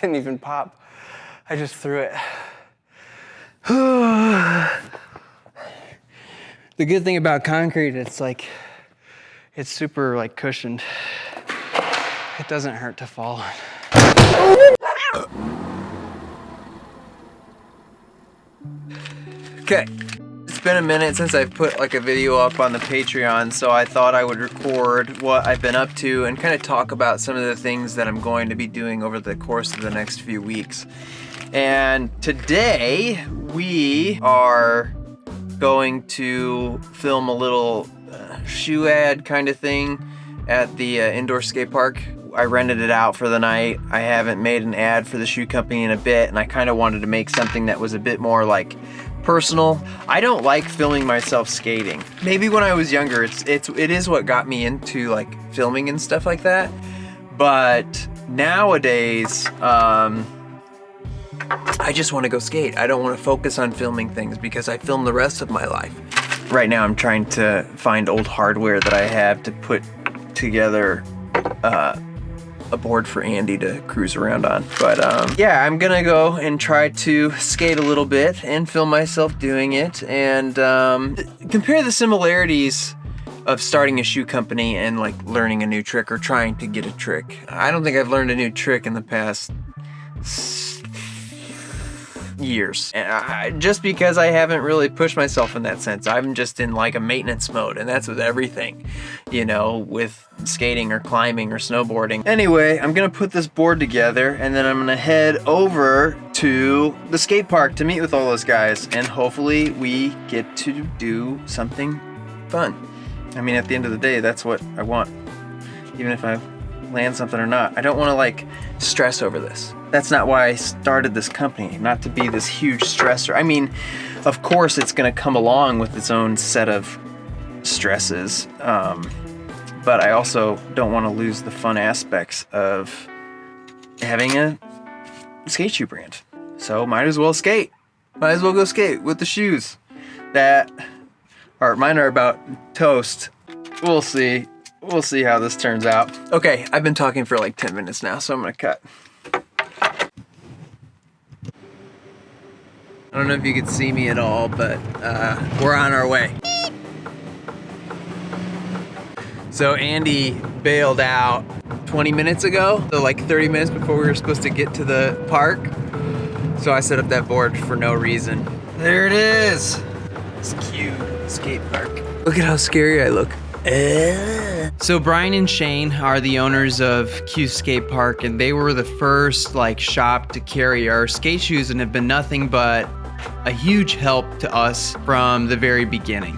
didn't even pop. I just threw it. The good thing about concrete, it's like, it's super like cushioned. It doesn't hurt to fall on. Okay, it's been a minute since I've put like a video up on the Patreon, so I thought I would record what I've been up to and kind of talk about some of the things that I'm going to be doing over the course of the next few weeks. And today we are going to film a little shoe ad kind of thing at the indoor skate park. I rented it out for the night. I haven't made an ad for the shoe company in a bit, and I kind of wanted to make something that was a bit more like personal. I don't like filming myself skating. Maybe when I was younger, it is what got me into like filming and stuff like that. But nowadays, I just want to go skate. I don't want to focus on filming things because I film the rest of my life. Right now I'm trying to find old hardware that I have to put together a board for Andy to cruise around on. But yeah, I'm gonna go and try to skate a little bit and film myself doing it and compare the similarities of starting a shoe company and like learning a new trick or trying to get a trick. I don't think I've learned a new trick in the past years, and just because I haven't really pushed myself in that sense. I'm just in like a maintenance mode, and that's with everything, you know, with skating or climbing or snowboarding. Anyway, I'm gonna put this board together and then I'm gonna head over to the skate park to meet with all those guys, and hopefully we get to do something fun. I mean, at the end of the day, that's what I want, even if I land something or not. I don't want to like stress over this. That's not why I started this company, not to be this huge stressor. I mean, of course it's going to come along with its own set of stresses, but I also don't want to lose the fun aspects of having a skate shoe brand. So might as well skate. Might as well go skate with the shoes that are, mine are about toast. We'll see. We'll see how this turns out. Okay, I've been talking for like 10 minutes now, so I'm gonna cut. I don't know if you can see me at all, but we're on our way. So Andy bailed out 20 minutes ago, so like 30 minutes before we were supposed to get to the park. So I set up that board for no reason. There it is. It's cute skate park. Look at how scary I look. So Brian and Shane are the owners of Q Skate Park, and they were the first like shop to carry our skate shoes and have been nothing but a huge help to us from the very beginning.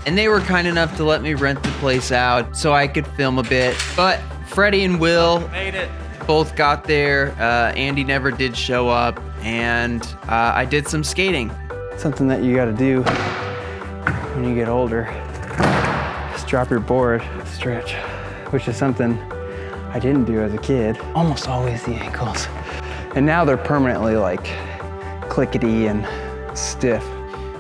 And they were kind enough to let me rent the place out so I could film a bit. But Freddie and Will made it. Both got there. Andy never did show up, and I did some skating. Something that you got to do when you get older. Drop your board, stretch, which is something I didn't do as a kid. Almost always the ankles. And now they're permanently like clickety and stiff.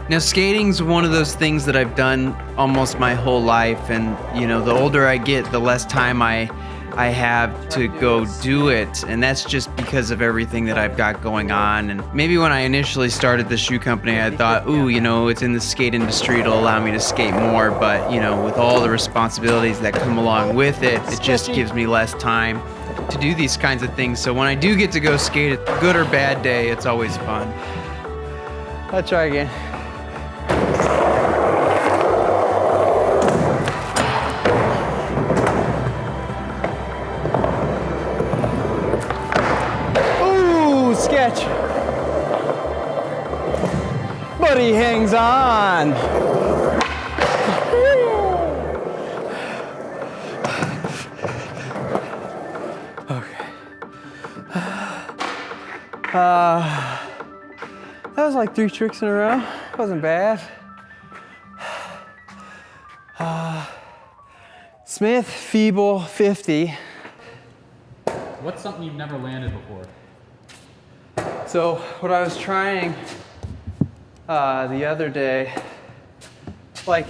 Now skating's one of those things that I've done almost my whole life, and you know, the older I get, the less time I have to go do it, and that's just because of everything that I've got going on. And maybe when I initially started the shoe company, I thought, ooh, you know, it's in the skate industry, it'll allow me to skate more, but you know, with all the responsibilities that come along with it, it just gives me less time to do these kinds of things. So when I do get to go skate, good or bad day, it's always fun. I'll try again. Sketch. But he hangs on. Okay. That was like 3 tricks in a row. Wasn't bad. Smith, feeble, 50. What's something you've never landed before? So what I was trying the other day, like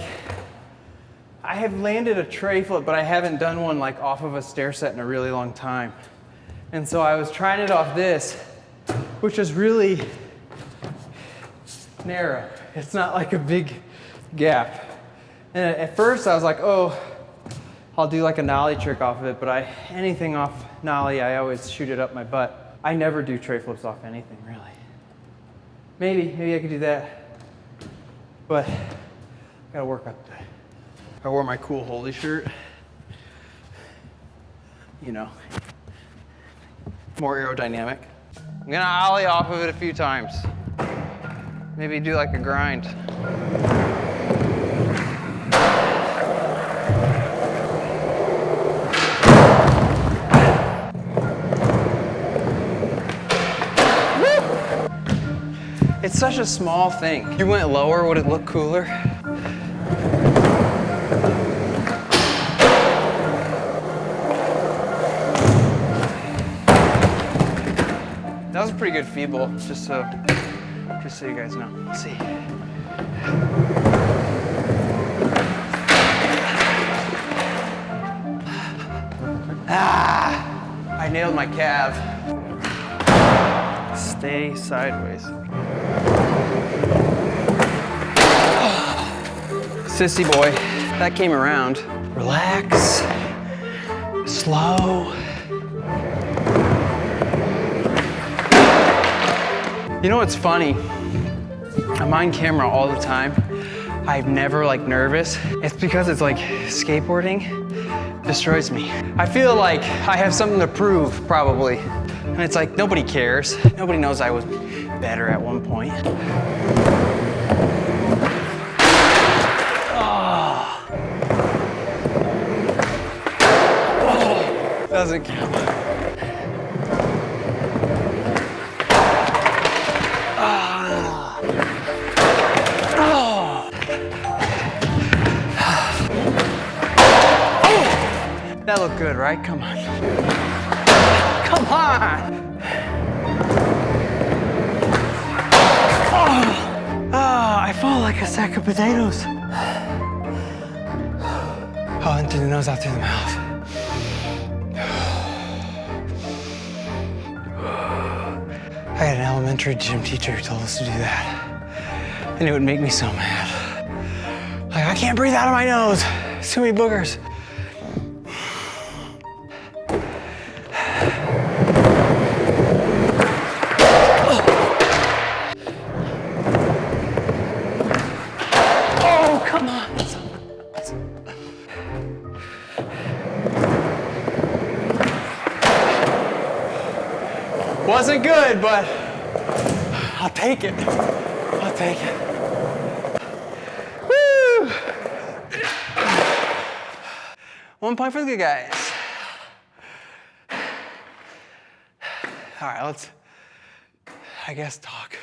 I have landed a tray flip, but I haven't done one like off of a stair set in a really long time. And so I was trying it off this, which is really narrow. It's not like a big gap. And at first I was like, oh, I'll do like a nollie trick off of it, but anything off nollie, I always shoot it up my butt. I never do tray flips off anything, really. Maybe I could do that, but I gotta work up to it. I wore my cool holy shirt. You know, more aerodynamic. I'm gonna ollie off of it a few times. Maybe do like a grind. It's such a small thing. If you went lower, would it look cooler? That was a pretty good feeble, just so you guys know. Let's see. Ah! I nailed my calf. Stay sideways. Sissy boy, that came around. Relax, slow. You know what's funny? I'm on camera all the time. I'm never like nervous. It's because it's like skateboarding destroys me. I feel like I have something to prove, probably. And it's like, nobody cares. Nobody knows I was better at one point. Doesn't count. That looked good, right? Come on. Come on! I fall like a sack of potatoes. Oh, in through the nose, out through the mouth. I had an elementary gym teacher who told us to do that. And it would make me so mad. Like, I can't breathe out of my nose. It's too many boogers. Oh, come on. Wasn't good, but I'll take it. I'll take it. Woo! 1 point for the good guys. All right, let's, I guess, talk.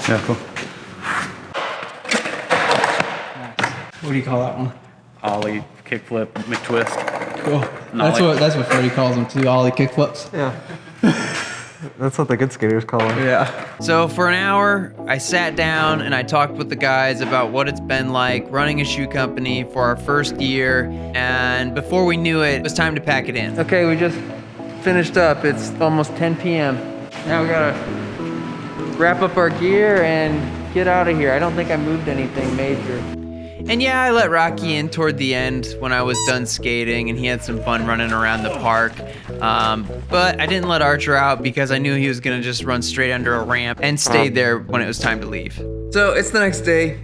Yeah, cool. Nice. What do you call that one? Ollie, kickflip, McTwist. Cool. Nollie. That's what Freddie calls them too, ollie kickflips. Yeah. That's what the good skaters call them. Yeah. So for an hour, I sat down and I talked with the guys about what it's been like running a shoe company for our first year. And before we knew it, it was time to pack it in. Okay, we just finished up. It's almost 10 p.m. Now we gotta wrap up our gear and get out of here. I don't think I moved anything major. And yeah, I let Rocky in toward the end when I was done skating and he had some fun running around the park. But I didn't let Archer out because I knew he was gonna just run straight under a ramp and stayed there when it was time to leave. So it's the next day.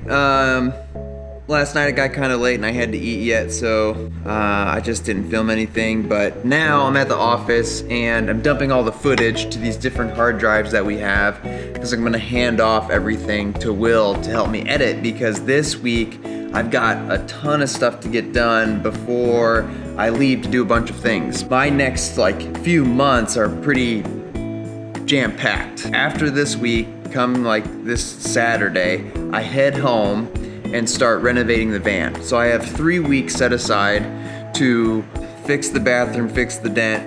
Last night it got kind of late and I had to eat yet, so I just didn't film anything. But now I'm at the office and I'm dumping all the footage to these different hard drives that we have because I'm gonna hand off everything to Will to help me edit, because this week I've got a ton of stuff to get done before I leave to do a bunch of things. My next few months are pretty jam-packed. After this week, come this Saturday, I head home and start renovating the van. So I have 3 weeks set aside to fix the bathroom, fix the dent,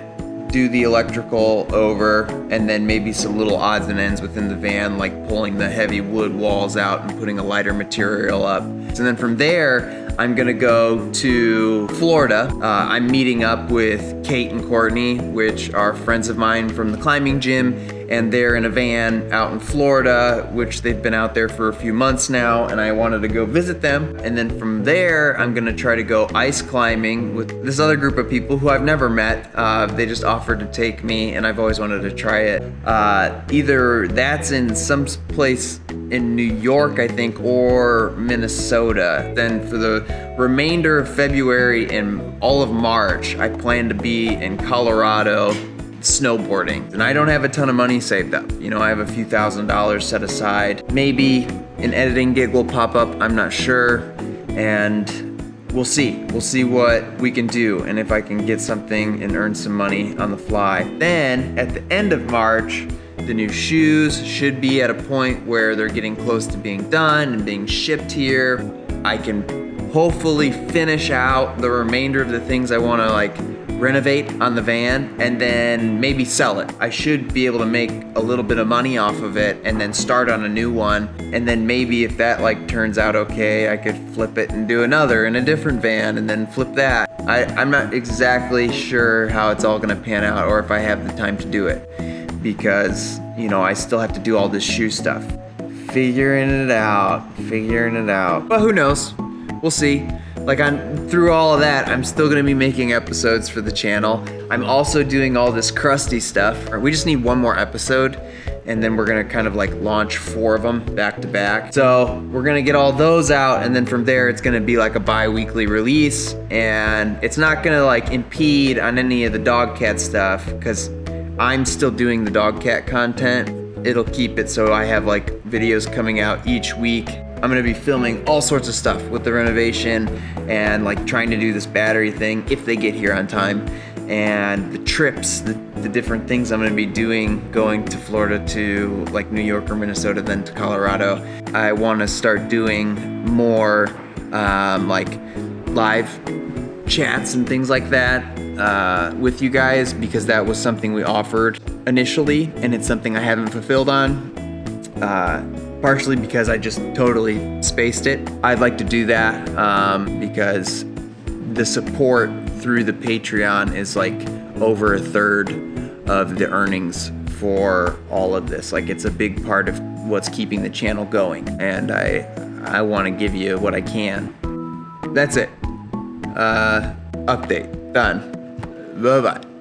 do the electrical over, and then maybe some little odds and ends within the van, like pulling the heavy wood walls out and putting a lighter material up. So then from there, I'm gonna go to Florida. I'm meeting up with Kate and Courtney, which are friends of mine from the climbing gym, and they're in a van out in Florida, which they've been out there for a few months now, and I wanted to go visit them. And then from there, I'm gonna try to go ice climbing with this other group of people who I've never met. They just offered to take me, and I've always wanted to try it. Either that's in some place in New York, I think, or Minnesota. Then for the remainder of February and all of March, I plan to be in Colorado snowboarding. And I don't have a ton of money saved up. You know, I have a few $1,000s set aside. Maybe an editing gig will pop up, I'm not sure. And we'll see. We'll see what we can do and if I can get something and earn some money on the fly. Then at the end of March, the new shoes should be at a point where they're getting close to being done and being shipped here. I can hopefully finish out the remainder of the things I want to like renovate on the van and then maybe sell it. I should be able to make a little bit of money off of it and then start on a new one. And then maybe if that like turns out okay, I could flip it and do another in a different van and then flip that. I'm not exactly sure how it's all gonna pan out or if I have the time to do it because, you know, I still have to do all this shoe stuff. Figuring it out. But who knows? We'll see. Like through all of that, I'm still gonna be making episodes for the channel. I'm also doing all this crusty stuff. We just need one more episode and then we're gonna kind of like launch 4 of them back to back. So we're gonna get all those out and then from there it's gonna be like a bi-weekly release and it's not gonna like impede on any of the dog cat stuff because I'm still doing the dog cat content. It'll keep it so I have like videos coming out each week. I'm gonna be filming all sorts of stuff with the renovation and like trying to do this battery thing if they get here on time. And the trips, the different things I'm gonna be doing going to Florida to like New York or Minnesota then to Colorado. I wanna start doing more like live chats and things like that with you guys because that was something we offered initially and it's something I haven't fulfilled on. Partially because I just totally spaced it. I'd like to do that because the support through the Patreon is like over 1/3 of the earnings for all of this. Like it's a big part of what's keeping the channel going and I want to give you what I can. That's it. Update. Done. Bye-bye.